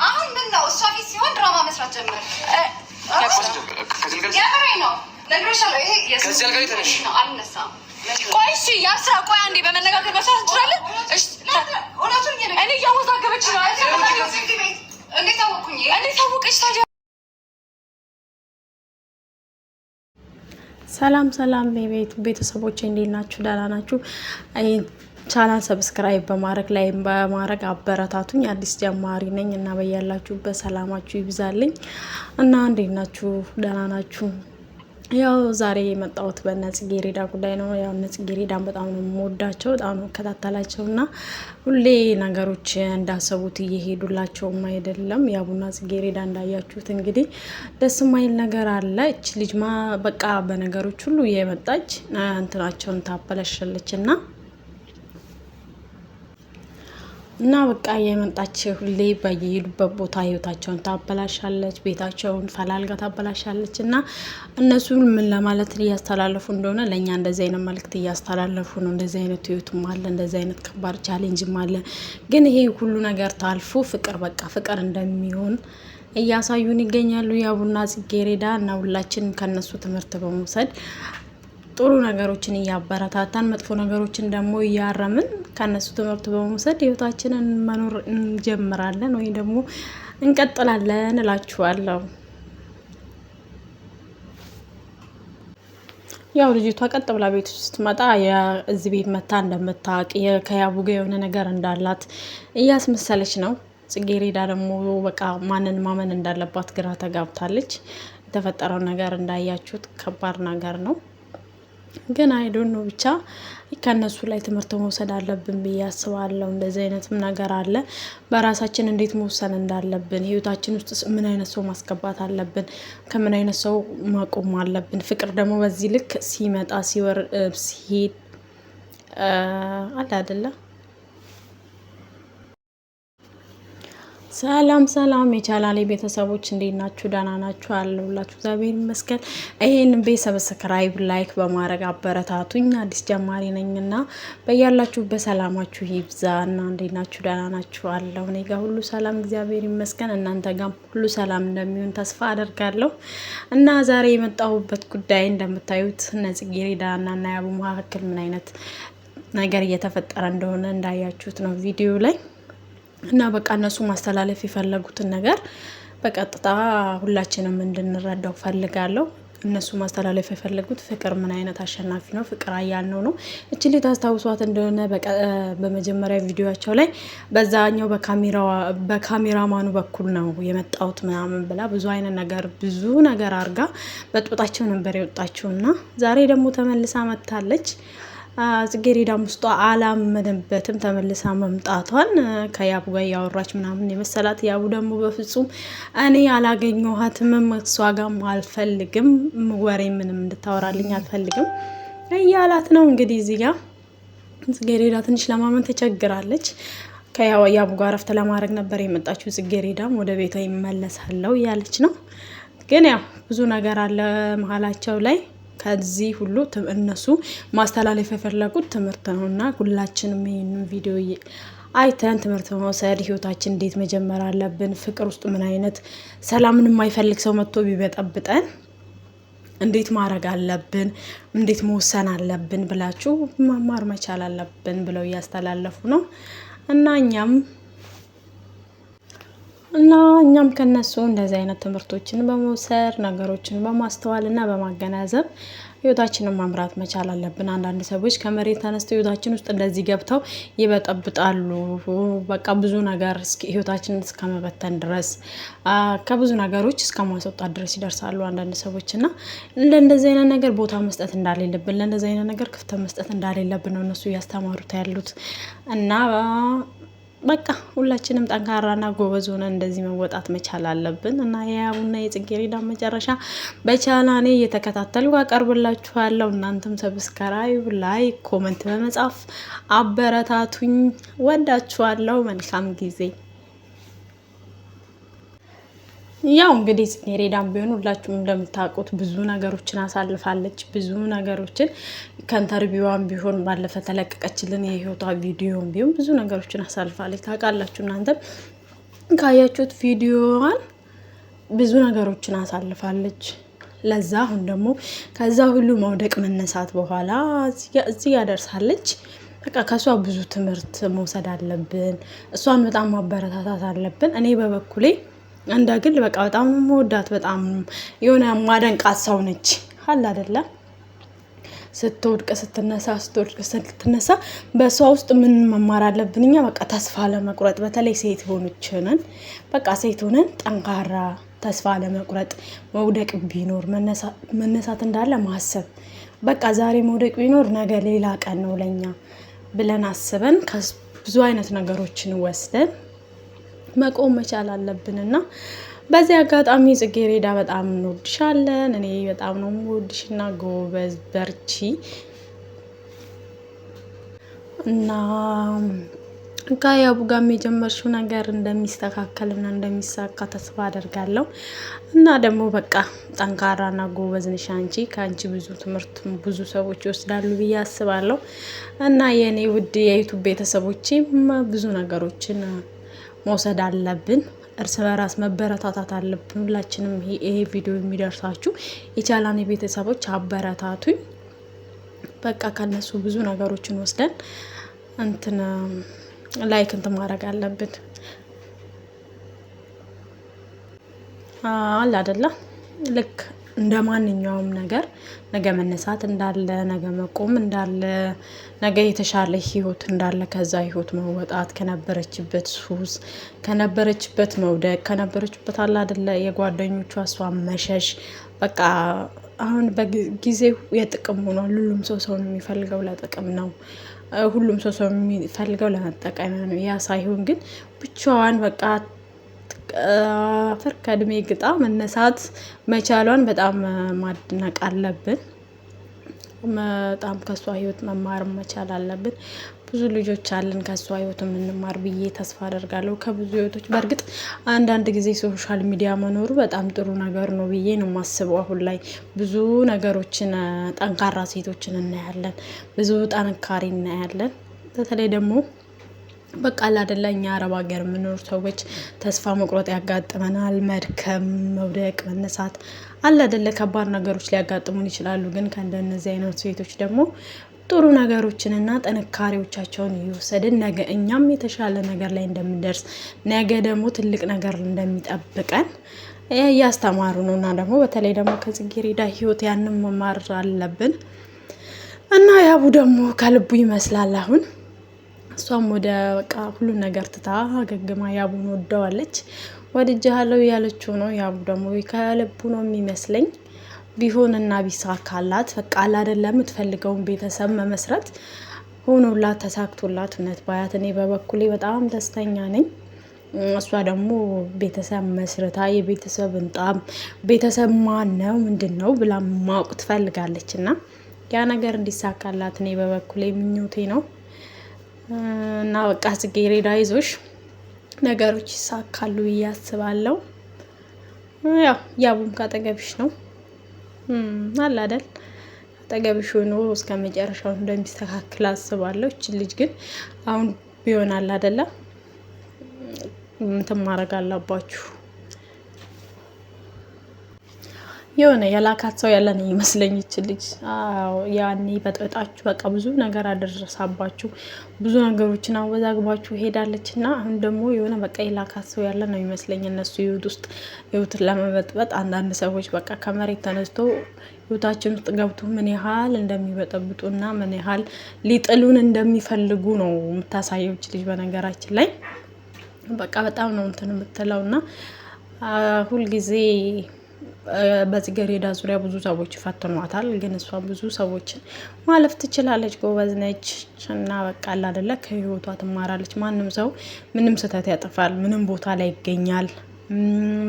አሁን ምን ነው እሷ ፊት ሲሆን ድራማ መስራት ጀመረ። ነው ነግሬሻለሁ። ይሄ ነው። አልነሳም። ቆይ እሺ፣ ያስራ ቆይ አንዴ በመነጋገር መስራት እንችላለን። እሺ እኔ እያወዛገበች ነው። እንዴት አወኩኝ? እንዴት አወቀች ታዲያ? ሰላም ሰላም ቤተሰቦቼ እንዴት ናችሁ? ደህና ናችሁ? ቻናል ሰብስክራይብ በማድረግ ላይ በማድረግ አበረታቱኝ። አዲስ ጀማሪ ነኝ እና በያላችሁበት ሰላማችሁ ይብዛልኝ እና እንዴት ናችሁ? ደህና ናችሁ? ያው ዛሬ የመጣሁት በእነ ጽጌረዳ ጉዳይ ነው። ያው እነ ጽጌረዳን በጣም ነው የምወዳቸው፣ በጣም ነው የምከታተላቸው እና ሁሌ ነገሮች እንዳሰቡት እየሄዱላቸውም አይደለም። ያቡና ጽጌረዳ እንዳያችሁት እንግዲህ ደስ ማይል ነገር አለ። እች ልጅ በቃ በነገሮች ሁሉ የመጣች እንትናቸውን ታበላሻለች እና በቃ የመጣች ሁሌ በየሄዱበት ቦታ ህይወታቸውን ታበላሻለች፣ ቤታቸውን ፈላልጋ ታበላሻለች እና እነሱ ምን ለማለት እያስተላለፉ እንደሆነ ለእኛ እንደዚህ አይነት መልእክት እያስተላለፉ ነው። እንደዚህ አይነት ህይወቱም አለ፣ እንደዚህ አይነት ከባድ ቻሌንጅም አለ። ግን ይሄ ሁሉ ነገር ታልፎ ፍቅር በቃ ፍቅር እንደሚሆን እያሳዩን ይገኛሉ ያቡና ጽጌረዳ እና ሁላችንም ከነሱ ትምህርት በመውሰድ ጥሩ ነገሮችን እያበረታታን መጥፎ ነገሮችን ደግሞ እያረምን ከነሱ ትምህርት በመውሰድ ህይወታችንን መኖር እንጀምራለን ወይ ደግሞ እንቀጥላለን እላችኋለሁ። ያው ልጅቷ ቀጥ ብላ ቤት ውስጥ መጣ እዚህ ቤት መታ እንደምታውቅ ከያቡ ጋር የሆነ ነገር እንዳላት እያስመሰለች ነው። ጽጌረዳ ደግሞ በቃ ማንን ማመን እንዳለባት ግራ ተጋብታለች። የተፈጠረው ነገር እንዳያችሁት ከባድ ነገር ነው። ግን አይዶን ነው ብቻ ከነሱ ላይ ትምህርት መውሰድ አለብን ብዬ አስባለሁ። እንደዚህ አይነትም ነገር አለ። በራሳችን እንዴት መወሰን እንዳለብን፣ ህይወታችን ውስጥ ምን አይነት ሰው ማስገባት አለብን፣ ከምን አይነት ሰው ማቆም አለብን። ፍቅር ደግሞ በዚህ ልክ ሲመጣ ሲሄድ አለ አይደለ? ሰላም ሰላም የቻናሌ ቤተሰቦች እንዴት ናችሁ? ደህና ናችሁ? አለሁላችሁ እግዚአብሔር ይመስገን። ይሄን ቤት ሰብስክራይብ ላይክ በማድረግ አበረታቱኝ። አዲስ ጀማሪ ነኝና በያላችሁበት ሰላማችሁ ይብዛና እንዴት ናችሁ? ደህና ናችሁ? አለሁ እኔ ጋር ሁሉ ሰላም እግዚአብሔር ይመስገን። እናንተ ጋር ሁሉ ሰላም እንደሚሆን ተስፋ አደርጋለሁ እና ዛሬ የመጣሁበት ጉዳይ እንደምታዩት እነ ጽጌረዳና እና ያቡ መካከል ምን አይነት ነገር እየተፈጠረ እንደሆነ እንዳያችሁት ነው ቪዲዮ ላይ እና በቃ እነሱ ማስተላለፍ የፈለጉትን ነገር በቀጥታ ሁላችንም እንድንረዳው ፈልጋለሁ። እነሱ ማስተላለፍ የፈለጉት ፍቅር ምን አይነት አሸናፊ ነው፣ ፍቅር አያል ነው። እቺ ልጅ ታስታውሷት እንደሆነ በመጀመሪያ ቪዲዮቸው ላይ በዛኛው በካሜራማኑ በኩል ነው የመጣሁት ምናምን ብላ ብዙ ነገር አርጋ በጥብጣቸው ነበር የወጣችውና ዛሬ ደግሞ ተመልሳ መጥታለች። ጽጌረዳም ውስጧ አላመነበትም ተመልሳ መምጣቷን። ከያቡ ጋር ያወራች ምናምን የመሰላት ያቡ ደግሞ በፍጹም እኔ አላገኘኋትም፣ እሷ ጋርም አልፈልግም፣ ወሬ ምንም እንድታወራልኝ አልፈልግም እያላት ነው። እንግዲህ እዚህ ጋር ጽጌረዳ ትንሽ ለማመን ተቸግራለች። ከያቡ ጋር ረፍት ለማድረግ ነበር የመጣችው። ጽጌረዳም ወደ ቤቷ ይመለሳለሁ እያለች ነው። ግን ያው ብዙ ነገር አለ መሀላቸው ላይ። ከዚህ ሁሉ እነሱ ማስተላለፍ የፈለጉት ትምህርት ነው እና ሁላችንም ይህንን ቪዲዮ አይተን ትምህርት በመውሰድ ህይወታችን እንዴት መጀመር አለብን፣ ፍቅር ውስጥ ምን አይነት ሰላምን የማይፈልግ ሰው መጥቶ ቢበጠብጠን እንዴት ማድረግ አለብን፣ እንዴት መወሰን አለብን ብላችሁ መማር መቻል አለብን ብለው እያስተላለፉ ነው እና እኛም ከነሱ እንደዚህ አይነት ትምህርቶችን በመውሰድ ነገሮችን በማስተዋል እና በማገናዘብ ህይወታችንን ማምራት መቻል አለብን። አንዳንድ ሰዎች ከመሬት ተነስተው ህይወታችን ውስጥ እንደዚህ ገብተው ይበጠብጣሉ። በቃ ብዙ ነገር ህይወታችንን እስከመበተን ድረስ ከብዙ ነገሮች እስከ ማስወጣት ድረስ ይደርሳሉ አንዳንድ ሰዎች እና ለእንደዚህ አይነት ነገር ቦታ መስጠት እንዳሌለብን፣ ለእንደዚህ አይነት ነገር ክፍተት መስጠት እንዳሌለብን ነው እነሱ እያስተማሩት ያሉት እና በቃ ሁላችንም ጠንካራና ጎበዝ ሆነን እንደዚህ መወጣት መቻል አለብን እና የያቡና የጽጌረዳ መጨረሻ በቻናሌ እየተከታተልኩ አቀርብላችኋለሁ። እናንተም ሰብስክራይብ፣ ላይክ፣ ኮሜንት በመጻፍ አበረታቱኝ። ወዳችኋለሁ። መልካም ጊዜ። ያው እንግዲህ ጽጌረዳም ቢሆን ሁላችሁም እንደምታውቁት ብዙ ነገሮችን አሳልፋለች። ብዙ ነገሮችን ከኢንተርቪዋም ቢሆን ባለፈ ተለቀቀችልን የህይወቷ ቪዲዮም ቢሆን ብዙ ነገሮችን አሳልፋለች። ታውቃላችሁ እናንተ ካያችሁት ቪዲዮዋን ብዙ ነገሮችን አሳልፋለች። ለዛ አሁን ደግሞ ከዛ ሁሉ መውደቅ መነሳት በኋላ እዚህ ያደርሳለች። በቃ ከሷ ብዙ ትምህርት መውሰድ አለብን። እሷን በጣም ማበረታታት አለብን። እኔ በበኩሌ እንደ ግል በቃ በጣም መወዳት በጣም የሆነ ማደንቃት ሰው ነች አለ አይደለ? ስትወድቅ ስትነሳ በሷ ውስጥ ምን መማር አለብን እኛ? በቃ ተስፋ ለመቁረጥ በተለይ ሴት ሆነን በቃ ሴት ሆነን ጠንካራ ተስፋ ለመቁረጥ መውደቅ ቢኖር መነሳት እንዳለ ማሰብ በቃ ዛሬ መውደቅ ቢኖር ነገ ሌላ ቀን ነው ለኛ ብለን አስበን ብዙ አይነት ነገሮችን ወስደን መቆም መቻል አለብንና በዚህ አጋጣሚ ጽጌረዳ በጣም እንወድሻለን። እኔ በጣም ነው የምወድሽና ጎበዝ በርቺ እና ከያቡ ጋር የጀመርሽው ነገር እንደሚስተካከልና እንደሚሳካ ተስፋ አደርጋለሁ። እና ደግሞ በቃ ጠንካራና ጎበዝ ነሽ አንቺ። ከአንቺ ብዙ ትምህርት ብዙ ሰዎች ይወስዳሉ ብዬ አስባለሁ። እና የኔ ውድ የዩቲዩብ ቤተሰቦቼ ብዙ ነገሮችን መውሰድ አለብን። እርስ በራስ መበረታታት አለብን። ሁላችንም ይሄ ቪዲዮ የሚደርሳችሁ የቻላኔ ቤተሰቦች አበረታቱኝ። በቃ ከነሱ ብዙ ነገሮችን ወስደን ላይክ ማድረግ አለብን አለ አይደለ? ልክ እንደ ማንኛውም ነገር ነገ መነሳት እንዳለ፣ ነገ መቆም እንዳለ፣ ነገ የተሻለ ህይወት እንዳለ፣ ከዛ ህይወት መውጣት ከነበረችበት ሱስ፣ ከነበረችበት መውደቅ፣ ከነበረችበት አለ አይደለ የጓደኞቿ እሷ መሸሽ በቃ አሁን በጊዜው የጥቅም ሆኗል። ሁሉም ሰው ነው የሚፈልገው ለጥቅም ነው። ሁሉም ሰው የሚፈልገው ለመጠቀም ነው። ያ ሳይሆን ግን ብቻዋን በቃ አፈር ከእድሜ ግጣ መነሳት መቻሏን በጣም ማድነቅ አለብን። በጣም ከሷ ህይወት መማር መቻል አለብን። ብዙ ልጆች አለን ከሷ ህይወት የምንማር ብዬ ተስፋ አደርጋለሁ። ከብዙ ህይወቶች በእርግጥ አንዳንድ ጊዜ ሶሻል ሚዲያ መኖሩ በጣም ጥሩ ነገር ነው ብዬ ነው የማስበው። አሁን ላይ ብዙ ነገሮችን ጠንካራ ሴቶችን እናያለን፣ ብዙ ጥንካሬ እናያለን። በተለይ ደግሞ በቃ አይደለ እኛ አረብ ሀገር የምኖር ሰዎች ተስፋ መቁረጥ ያጋጥመናል። መድከም፣ መውደቅ፣ መነሳት አለ አይደለ ከባድ ነገሮች ሊያጋጥሙን ይችላሉ። ግን ከእንደነዚህ አይነት ሴቶች ደግሞ ጥሩ ነገሮችንና ጥንካሬዎቻቸውን እየወሰድን ነገ እኛም የተሻለ ነገር ላይ እንደምንደርስ ነገ ደግሞ ትልቅ ነገር እንደሚጠብቀን እያስተማሩ ነው። እና ደግሞ በተለይ ደግሞ ከጽጌረዳ ህይወት ያንን መማር አለብን። እና ያቡ ደግሞ ከልቡ ይመስላል አሁን እሷም ወደ በቃ ሁሉ ነገር ትታ አገግማ ያቡን ወደዋለች። ወድጄሃለሁ ያለችው ነው። ያቡ ደግሞ ከልቡ ነው የሚመስለኝ። ቢሆንና ቢሳካላት በቃ አይደለም የምትፈልገውን ቤተሰብ መመስረት ሆኖላት ተሳክቶላት እውነት ባያት እኔ በበኩሌ በጣም ደስተኛ ነኝ። እሷ ደግሞ ቤተሰብ መስርታ የቤተሰብን ቤተሰብ ማን ነው ምንድን ነው ብላ ማወቅ ትፈልጋለች እና ያ ነገር እንዲሳካላት እኔ በበኩሌ ምኞቴ ነው። እና በቃ ጽጌረዳ አይዞሽ ነገሮች ይሳካሉ ብዬ አስባለሁ። ያው ያቡም ካጠገብሽ ነው አለ አይደል? አጠገብሽ ሆኖ እስከ መጨረሻው እንደሚስተካከል አስባለሁ። እቺ ልጅ ግን አሁን ቢሆን አለ አይደለ እንትን ማድረግ አለባችሁ። የሆነ የላካት ሰው ያለ ነው ይመስለኝ እቺ ልጅ። ያኔ በጥብጣችሁ በቃ ብዙ ነገር አደረሳባችሁ፣ ብዙ ነገሮችን አወዛግባችሁ ሄዳለች እና አሁን ደግሞ የሆነ በቃ የላካት ሰው ያለ ነው ይመስለኝ እነሱ ህይወት ውስጥ ህይወትን ለመበጥበጥ። አንዳንድ ሰዎች በቃ ከመሬት ተነስቶ ህይወታችን ውስጥ ገብቶ ምን ያህል እንደሚበጠብጡና ምን ያህል ሊጥሉን እንደሚፈልጉ ነው የምታሳየው እቺ ልጅ። በነገራችን ላይ በቃ በጣም ነው እንትን የምትለውና ሁልጊዜ በጽጌረዳ ዙሪያ ብዙ ሰዎች ይፈትኗታል። ግን እሷ ብዙ ሰዎችን ማለፍ ትችላለች፣ ጎበዝ ነች እና በቃ አይደለ ከህይወቷ ትማራለች። ማንም ሰው ምንም ስህተት ያጠፋል፣ ምንም ቦታ ላይ ይገኛል፣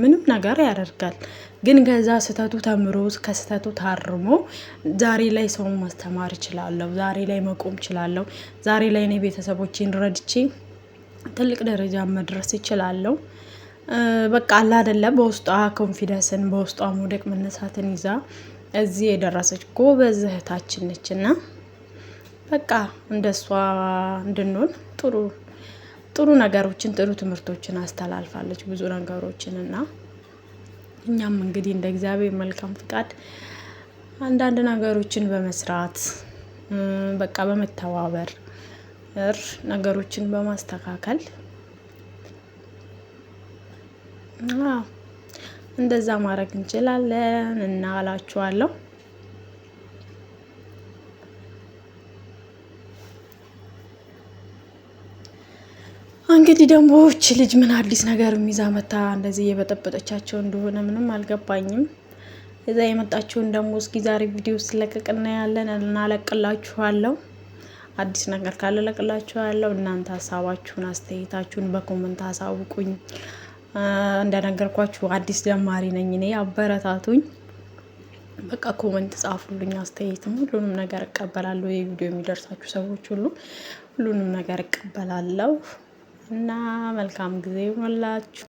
ምንም ነገር ያደርጋል። ግን ከዛ ስህተቱ ተምሮ ከስህተቱ ታርሞ ዛሬ ላይ ሰውን ማስተማር እችላለሁ፣ ዛሬ ላይ መቆም እችላለሁ፣ ዛሬ ላይ እኔ ቤተሰቦቼን ረድቼ ትልቅ ደረጃ መድረስ እችላለሁ። በቃ አለ አይደለ በውስጧ ኮንፊደንስን በውስጧ መውደቅ መነሳትን ይዛ እዚህ የደረሰች ጎበዝ እህታችን ነች እና በቃ እንደሷ እንድንሆን ጥሩ ነገሮችን ጥሩ ትምህርቶችን አስተላልፋለች ብዙ ነገሮችን እና እኛም እንግዲህ እንደ እግዚአብሔር መልካም ፍቃድ አንዳንድ ነገሮችን በመስራት በቃ በመተባበር ነገሮችን በማስተካከል እንደዛ ማድረግ እንችላለን እና አላችኋለሁ። እንግዲህ ደግሞ እቺ ልጅ ምን አዲስ ነገር ይዛ መታ እንደዚህ እየበጠበጠቻቸው እንደሆነ ምንም አልገባኝም። እዛ የመጣችውን ደግሞ እስኪ ዛሬ ቪዲዮ ስለቀቅና ያለን እናለቅላችኋለሁ። አዲስ ነገር ካለ ለቅላችኋለሁ። እናንተ ሀሳባችሁን አስተያየታችሁን በኮሜንት አሳውቁኝ። እንደነገርኳችሁ አዲስ ጀማሪ ነኝ እኔ፣ አበረታቱኝ። በቃ ኮሜንት ጻፉልኝ፣ አስተያየትም ሁሉንም ነገር እቀበላለሁ። የቪዲዮ የሚደርሳችሁ ሰዎች ሁሉንም ነገር እቀበላለሁ እና መልካም ጊዜ ይሁንላችሁ።